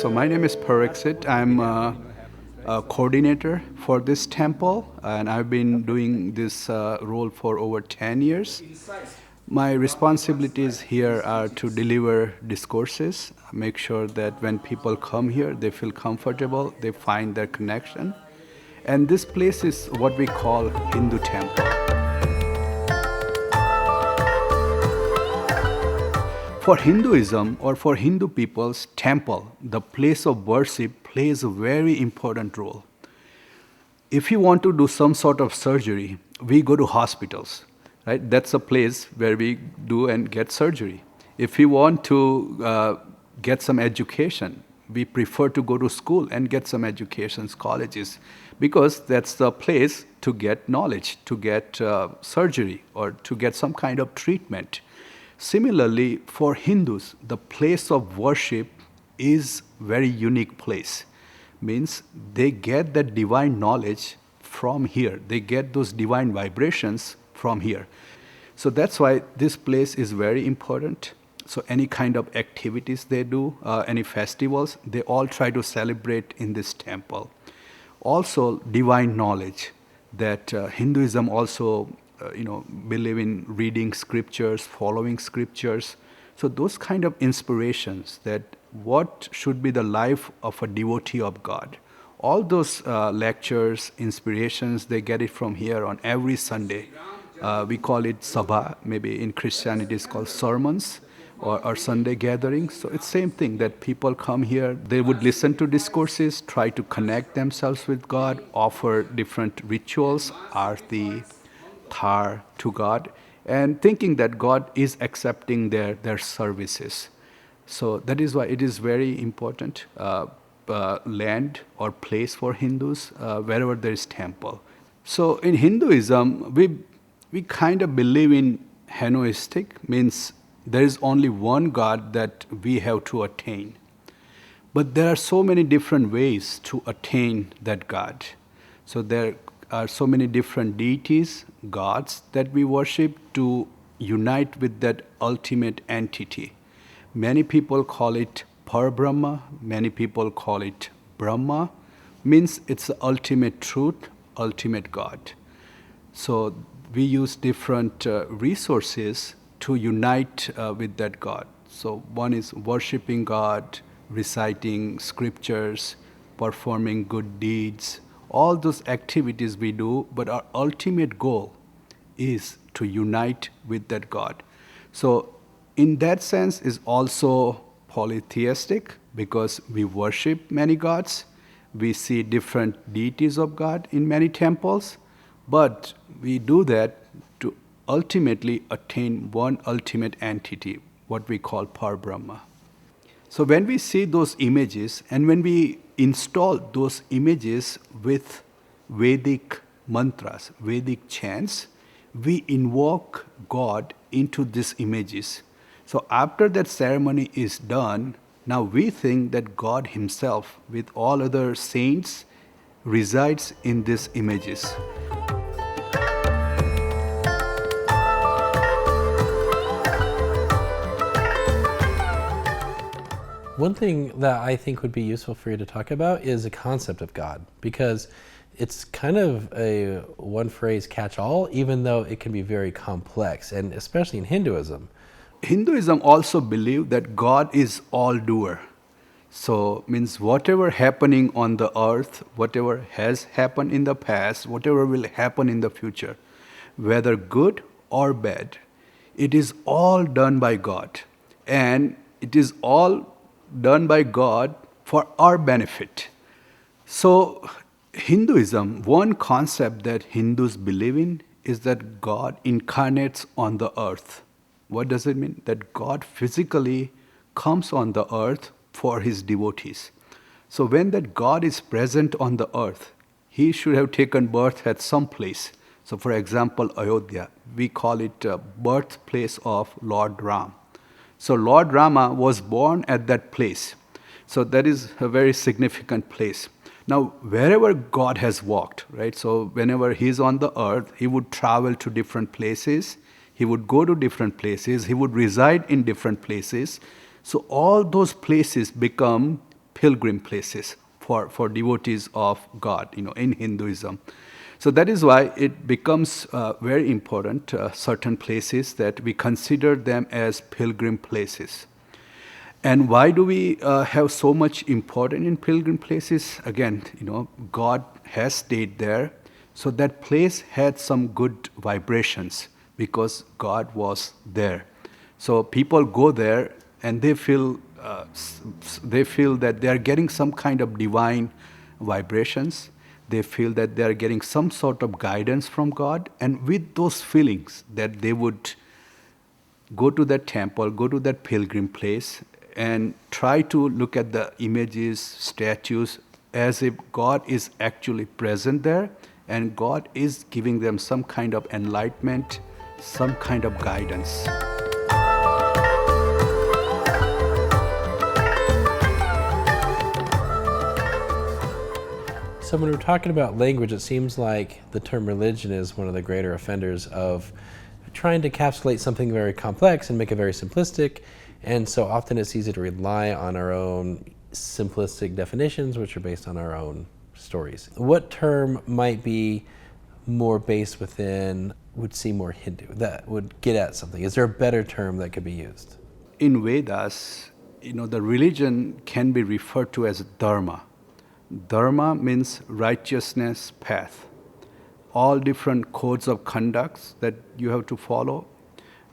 So my name is Parixit. I'm a coordinator for this temple, and I've been doing this role for over 10 years. My responsibilities here are to deliver discourses, make sure that when people come here, they feel comfortable, they find their connection. And this place is what we call Hindu temple. For Hinduism or for Hindu people's temple, the place of worship plays a very important role. If you want to do some sort of surgery, we go to hospitals, right? That's a place where we do and get surgery. If we want to get some education, we prefer to go to school and get some educations, colleges, because that's the place to get knowledge, to get surgery, or to get some kind of treatment. Similarly, for Hindus, the place of worship is very unique place. Means they get that divine knowledge from here. They get those divine vibrations from here. So that's why this place is very important. So any kind of activities they do, any festivals, they all try to celebrate in this temple. Also, divine knowledge, that Hinduism also believe in reading scriptures, following scriptures. So those kind of inspirations, that what should be the life of a devotee of God. All those lectures, inspirations, they get it from here on every Sunday. We call it sabha, maybe in Christianity it's called sermons or Sunday gatherings. So it's same thing, that people come here, they would listen to discourses, try to connect themselves with God, offer different rituals, arti, thar to God, and thinking that God is accepting their services. So that is why it is very important land or place for Hindus wherever there is temple. So in Hinduism, we kind of believe in henoistic, means there is only one God that we have to attain. But there are so many different ways to attain that God. So there are so many different deities, gods that we worship to unite with that ultimate entity. Many people call it Parabrahma, many people call it Brahma, means it's the ultimate truth, ultimate God. So we use different resources to unite with that God. So one is worshiping God, reciting scriptures, performing good deeds, all those activities we do, but our ultimate goal is to unite with that God. So in that sense is also polytheistic, because we worship many gods, we see different deities of God in many temples, but we do that to ultimately attain one ultimate entity, what we call Parabrahma. So when we see those images and when we install those images with Vedic mantras, Vedic chants, we invoke God into these images. So after that ceremony is done, now we think that God Himself, with all other saints, resides in these images. One thing that I think would be useful for you to talk about is the concept of God, because it's kind of a one phrase catch-all, even though it can be very complex, and especially in Hinduism. Hinduism also believes that God is all-doer. So means whatever happening on the earth, whatever has happened in the past, whatever will happen in the future, whether good or bad, it is all done by God. And it is all done by God for our benefit. So Hinduism, one concept that Hindus believe in is that God incarnates on the earth. What does it mean? That God physically comes on the earth for His devotees. So when that God is present on the earth, He should have taken birth at some place. So for example, Ayodhya, we call it birthplace of Lord Ram. So Lord Rama was born at that place. So that is a very significant place. Now, wherever God has walked, right? So whenever He's on the earth, He would travel to different places. He would go to different places. He would reside in different places. So all those places become pilgrim places for devotees of God, in Hinduism. So that is why it becomes very important, certain places that we consider them as pilgrim places. And why do we have so much importance in pilgrim places? Again, God has stayed there, so that place had some good vibrations because God was there. So people go there and they feel that they are getting some kind of divine vibrations. They feel that they are getting some sort of guidance from God, and with those feelings that they would go to that temple, go to that pilgrim place, and try to look at the images, statues, as if God is actually present there, and God is giving them some kind of enlightenment, some kind of guidance. So when we're talking about language, it seems like the term religion is one of the greater offenders of trying to encapsulate something very complex and make it very simplistic. And so often it's easy to rely on our own simplistic definitions, which are based on our own stories. What term might be more based within, would seem more Hindu, that would get at something? Is there a better term that could be used? In Vedas, the religion can be referred to as dharma. Dharma means righteousness path. All different codes of conducts that you have to follow,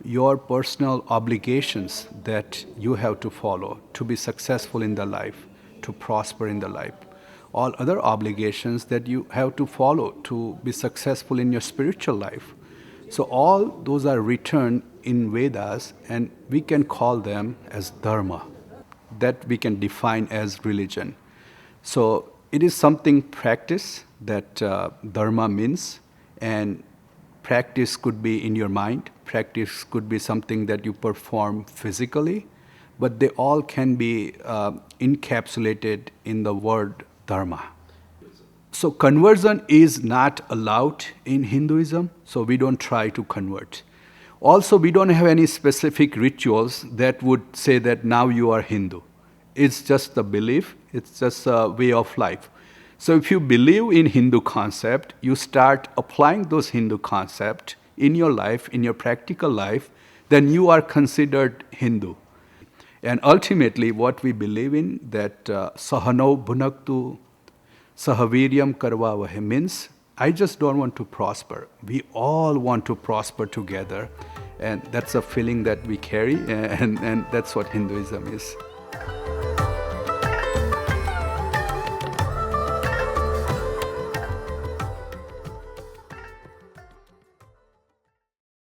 your personal obligations that you have to follow to be successful in the life, to prosper in the life. All other obligations that you have to follow to be successful in your spiritual life. So all those are written in Vedas, and we can call them as dharma, that we can define as religion. So it is something practice that dharma means, and practice could be in your mind, practice could be something that you perform physically, but they all can be encapsulated in the word dharma. So conversion is not allowed in Hinduism, so we don't try to convert. Also, we don't have any specific rituals that would say that now you are Hindu. It's just a belief, it's just a way of life. So if you believe in Hindu concept, you start applying those Hindu concepts in your life, in your practical life, then you are considered Hindu. And ultimately, what we believe in, that sahano bhunaktu sahaviryam karvavahe, means I just don't want to prosper. We all want to prosper together. And that's a feeling that we carry, and that's what Hinduism is.